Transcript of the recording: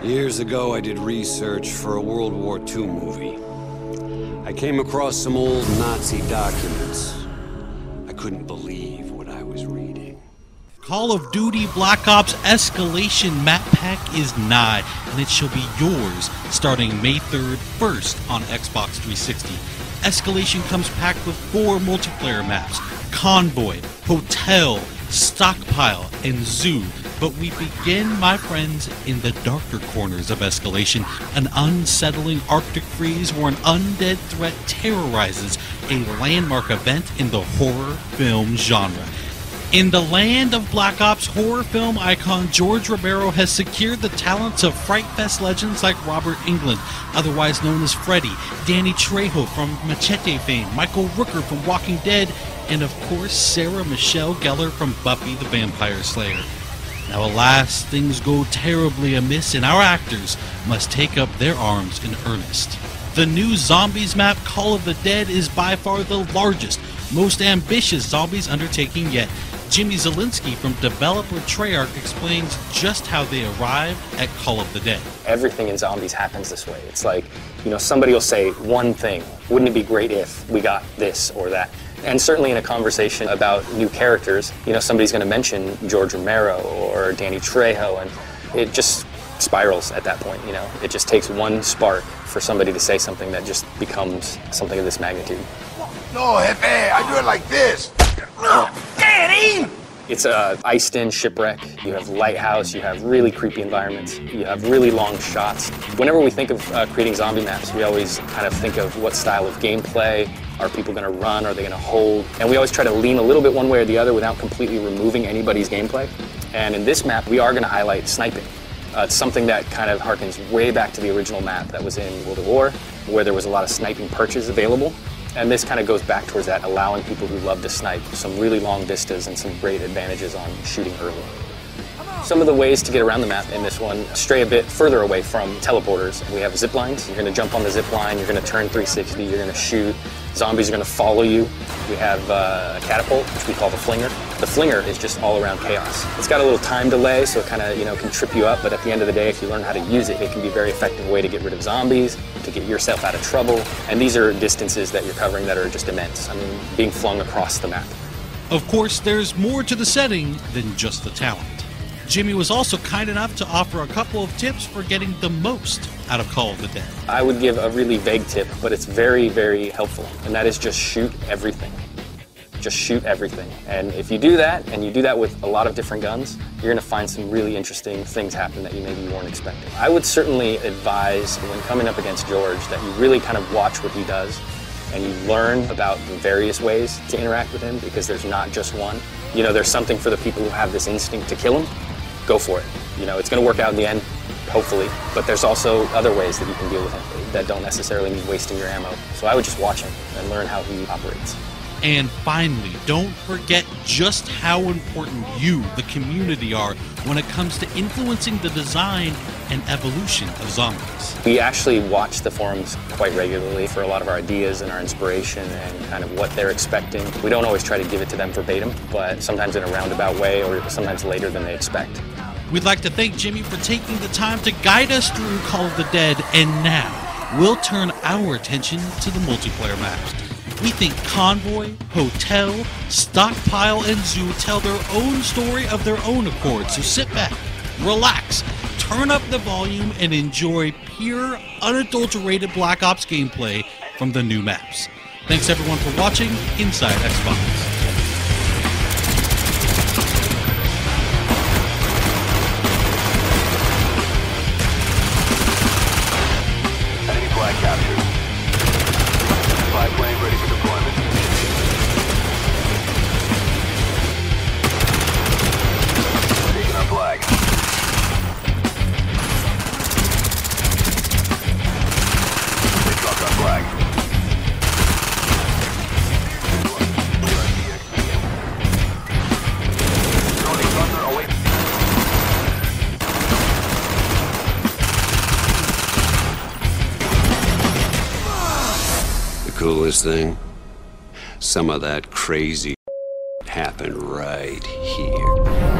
Years ago, I did research for a World War II movie. I came across some old Nazi documents. I couldn't believe what I was reading. Call of Duty Black Ops Escalation map pack is nigh, and it shall be yours starting May 3rd, first on Xbox 360. Escalation comes packed with 4 multiplayer maps: Convoy, Hotel, Stockpile, and Zoo. But we begin, my friends, in the darker corners of Escalation, an unsettling Arctic freeze where an undead threat terrorizes a landmark event in the horror film genre. In the land of Black Ops, horror film icon George Romero has secured the talents of Fright Fest legends like Robert Englund, otherwise known as Freddy, Danny Trejo from Machete fame, Michael Rooker from Walking Dead, and of course Sarah Michelle Gellar from Buffy the Vampire Slayer. Now alas, things go terribly amiss and our actors must take up their arms in earnest. The new Zombies map, Call of the Dead, is by far the largest, most ambitious zombies undertaking yet. Jimmy Zielinski from developer Treyarch explains just how they arrived at Call of the Dead. Everything in zombies happens this way. It's like, somebody will say one thing. Wouldn't it be great if we got this or that? And certainly in a conversation about new characters, somebody's going to mention George Romero or Danny Trejo, and it just spirals at that point. It just takes one spark for somebody to say something that just becomes something of this magnitude. No, Jefe, I do it like this. Daddy! It's a iced-in shipwreck. You have lighthouse, you have really creepy environments, you have really long shots. Whenever we think of creating zombie maps, we always kind of think of what style of gameplay. Are people going to run? Are they going to hold? And we always try to lean a little bit one way or the other without completely removing anybody's gameplay. And in this map, we are going to highlight sniping. It's something that kind of harkens way back to the original map that was in World at War, where there was a lot of sniping perches available. And this kind of goes back towards that, allowing people who love to snipe some really long vistas and some great advantages on shooting early. Some of the ways to get around the map in this one stray a bit further away from teleporters. We have zip lines. You're going to jump on the zip line, you're going to turn 360, you're going to shoot. Zombies are going to follow you. We have a catapult, which we call the flinger. The flinger is just all around chaos. It's got a little time delay, so it kind of can trip you up, but at the end of the day, if you learn how to use it, it can be a very effective way to get rid of zombies, to get yourself out of trouble. And these are distances that you're covering that are just immense. I mean, being flung across the map. Of course, there's more to the setting than just the talent. Jimmy was also kind enough to offer a couple of tips for getting the most out of Call of the Dead. I would give a really vague tip, but it's very, very helpful, and that is just shoot everything. Just shoot everything. And if you do that, and you do that with a lot of different guns, you're going to find some really interesting things happen that you maybe weren't expecting. I would certainly advise, when coming up against George, that you really kind of watch what he does, and you learn about the various ways to interact with him, because there's not just one. There's something for the people who have this instinct to kill him. Go for it. It's going to work out in the end, hopefully, but there's also other ways that you can deal with him that don't necessarily mean wasting your ammo. So I would just watch him and learn how he operates. And finally, don't forget just how important you, the community, are when it comes to influencing the design and evolution of zombies. We actually watch the forums quite regularly for a lot of our ideas and our inspiration and kind of what they're expecting. We don't always try to give it to them verbatim, but sometimes in a roundabout way or sometimes later than they expect. We'd like to thank Jimmy for taking the time to guide us through Call of the Dead, and now we'll turn our attention to the multiplayer maps. We think Convoy, Hotel, Stockpile, and Zoo tell their own story of their own accord, so sit back, relax, turn up the volume, and enjoy pure, unadulterated Black Ops gameplay from the new maps. Thanks everyone for watching Inside Xbox. Coolest thing? Some of that crazy happened right here.